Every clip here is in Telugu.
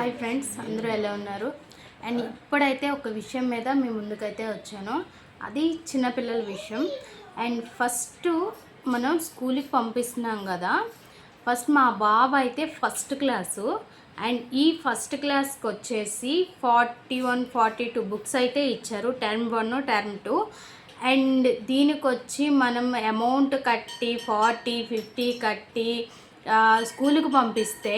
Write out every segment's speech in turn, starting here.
హాయ్ ఫ్రెండ్స్, అందరూ ఎలా ఉన్నారు? అండ్ ఇప్పుడైతే ఒక విషయం మీద మీ ముందుకైతే వచ్చాను. అది చిన్నపిల్లల విషయం. అండ్ ఫస్ట్ మనం స్కూల్కి పంపిస్తున్నాం కదా. ఫస్ట్ మా బాబు అయితే ఫస్ట్ క్లాసు. అండ్ ఈ ఫస్ట్ క్లాస్కి వచ్చేసి 41-42 బుక్స్ అయితే ఇచ్చారు. Term 1 term 2. అండ్ దీనికి వచ్చి మనం అమౌంట్ కట్టి 40-50 కట్టి స్కూల్కి పంపిస్తే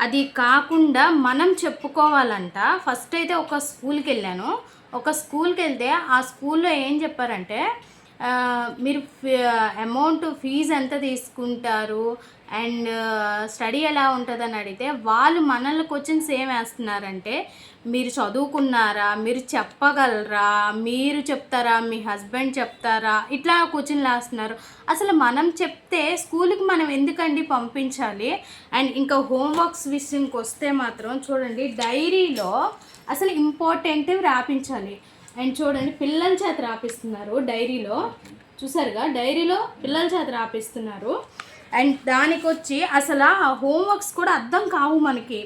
అది కాకుండా మనం చెప్పుకోవాలంట. ఫస్ట్ అయితే ఒక స్కూల్కి వెళ్ళాను. ఒక స్కూల్కి వెళ్తే ఆ స్కూల్లో ఏం చెప్పారంటే, మీరు అమౌంట్ ఫీజు ఎంత తీసుకుంటారు అండ్ స్టడీ ఎలా ఉంటుందని అడిగితే వాళ్ళు మనల్ని క్వశ్చన్స్ ఏం వేస్తున్నారంటే, మీరు చదువుకున్నారా, మీరు చెప్పగలరా, మీరు చెప్తారా, మీ హస్బెండ్ చెప్తారా, ఇట్లా క్వశ్చన్లు వేస్తున్నారు. అసలు మనం చెప్తే స్కూల్కి మనం ఎందుకండి పంపించాలి? అండ్ ఇంకా హోంవర్క్స్ విషయంకి వస్తే మాత్రం చూడండి, డైరీలో అసలు ఇంపార్టెంటివ్ రాపించాలి. అండ్ చూడండి, పిల్లల చేత రాపిస్తున్నారు. డైరీలో చూసారుగా, డైరీలో పిల్లల చేత రాపిస్తున్నారు. అండ్ దానికి వచ్చి అసలు ఆ హోంవర్క్స్ కూడా అర్థం కావు మనకి.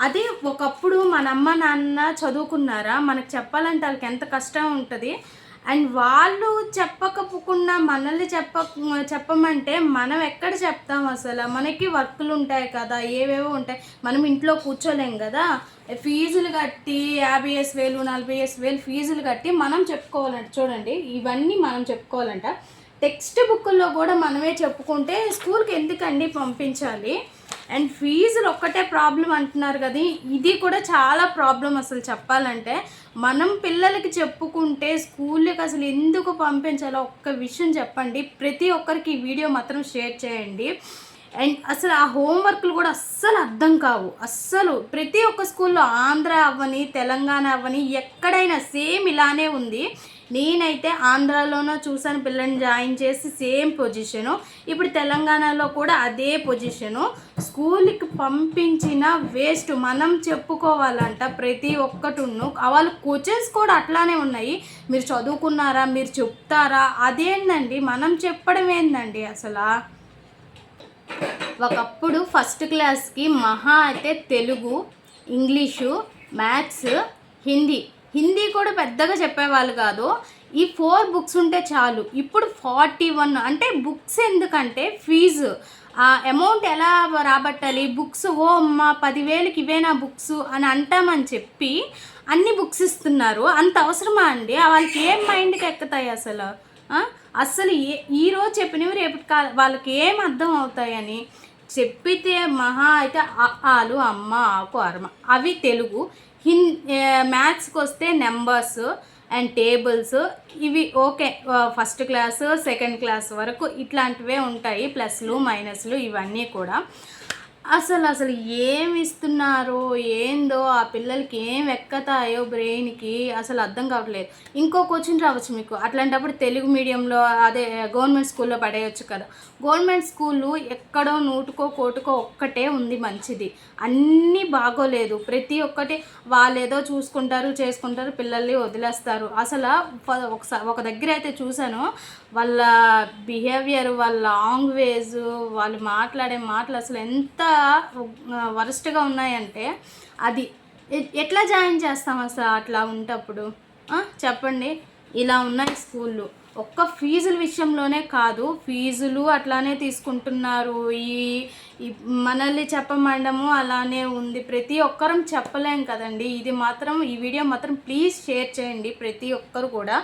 అది ఒకప్పుడు మన అమ్మ నాన్న చదువుకున్నారా, మనకు చెప్పాలంటే వాళ్ళకి ఎంత కష్టం ఉంటుంది. అండ్ వాళ్ళు చెప్పకపోకుండా మనల్ని చెప్పమంటే మనం ఎక్కడ చెప్తాం? అసలు మనకి వర్కులు ఉంటాయి కదా, ఏవేవో ఉంటాయి, మనం ఇంట్లో కూర్చోలేం కదా. ఫీజులు కట్టి 50,000 40,000 ఫీజులు కట్టి మనం చెప్పుకోవాలంట. చూడండి, ఇవన్నీ మనం చెప్పుకోవాలంట. టెక్స్ట్ బుక్కుల్లో కూడా మనమే చెప్పుకుంటే స్కూల్కి ఎందుకండి పంపించాలి? అండ్ ఫీజులు ఒక్కటే ప్రాబ్లం అంటున్నారు కదా, ఇది కూడా చాలా ప్రాబ్లం అసలు చెప్పాలంటే. మనం పిల్లలకి చెప్పుకుంటే స్కూల్కి అసలు ఎందుకు పంపించాలో ఒక్క విషయం చెప్పండి. ప్రతి ఒక్కరికి ఈ వీడియో మాత్రం షేర్ చేయండి. అండ్ అసలు ఆ హోంవర్క్లు కూడా అస్సలు అర్థం కావు. అస్సలు ప్రతి ఒక్క స్కూల్లో, ఆంధ్ర అవ్వని తెలంగాణ అవ్వని, ఎక్కడైనా సేమ్ ఇలానే ఉంది. నేనైతే ఆంధ్రాలోనూ చూసాను పిల్లల్ని జాయిన్ చేసి సేమ్ పొజిషను. ఇప్పుడు తెలంగాణలో కూడా అదే పొజిషను. స్కూల్కి పంపించిన వేస్ట్. మనం చెప్పుకోవాలంట ప్రతి ఒక్కటును. వాళ్ళు క్వశ్చన్స్ కూడా అట్లానే ఉన్నాయి. మీరు చదువుకున్నారా, మీరు చెప్తారా, అదేంటండి మనం చెప్పడం ఏందండి అసలు? ఒకప్పుడు ఫస్ట్ క్లాస్కి మహా అయితే తెలుగు, ఇంగ్లీషు, మ్యాథ్స్, హిందీ కూడా పెద్దగా చెప్పేవాళ్ళు కాదు. ఈ 4 బుక్స్ ఉంటే చాలు. ఇప్పుడు 41. అంటే బుక్స్ ఎందుకంటే ఫీజు, ఆ అమౌంట్ ఎలా రాబట్టాలి? బుక్స్ అమ్మ 10,000కి ఇవేనా బుక్స్ అని అంటామని చెప్పి అన్ని బుక్స్ ఇస్తున్నారు. అంత అవసరమా అండి? వాళ్ళకి ఏం మైండ్కి ఎక్కుతాయి అసలు? అస్సలు ఈరోజు చెప్పినవి రేపు వాళ్ళకి ఏం అర్థం అవుతాయని చెప్పితే మహా అయితే ఆలు, అమ్మ, ఆకు, అర్మ, అవి తెలుగు. మ్యాథ్స్కి వస్తే నెంబర్స్ అండ్ టేబుల్స్, ఇవి okay. First class second class వరకు ఇట్లాంటివే ఉంటాయి, ప్లస్లు మైనస్లు ఇవన్నీ కూడా. అసలు ఏమి ఇస్తున్నారో ఏందో, ఆ పిల్లలకి ఏం ఎక్కతాయో బ్రెయిన్కి అసలు అర్థం కావట్లేదు. ఇంకో క్వశ్చన్ రావచ్చు మీకు, అట్లాంటప్పుడు తెలుగు మీడియంలో అదే గవర్నమెంట్ స్కూల్లో పడేయచ్చు కదా. గవర్నమెంట్ స్కూళ్ళు ఎక్కడో 100కో 1,00,000కో ఒక్కటే ఉంది మంచిది, అన్నీ బాగోలేదు. ప్రతి ఒక్కటి వాళ్ళు ఏదో చూసుకుంటారు, చేసుకుంటారు, పిల్లల్ని వదిలేస్తారు. అసలు ఒక దగ్గర అయితే చూశాను, వాళ్ళ బిహేవియర్, వాళ్ళ లాంగ్వేజ్, వాళ్ళు మాట్లాడే మాటలు అసలు ఎంత వరస్ట్గా ఉన్నాయంటే, అది ఎట్లా జాయిన్ చేస్తాం అసలు అట్లా ఉంటప్పుడు? చెప్పండి. ఇలా ఉన్నాయి స్కూళ్ళు. ఒక్క ఫీజుల విషయంలోనే కాదు, ఫీజులు అట్లానే తీసుకుంటున్నారు. ఈ మనల్ని చెప్పమండము అలానే ఉంది. ప్రతి ఒక్కరం చెప్పలేం కదండి. ఇది మాత్రం, ఈ వీడియో మాత్రం ప్లీజ్ షేర్ చేయండి ప్రతి ఒక్కరు కూడా.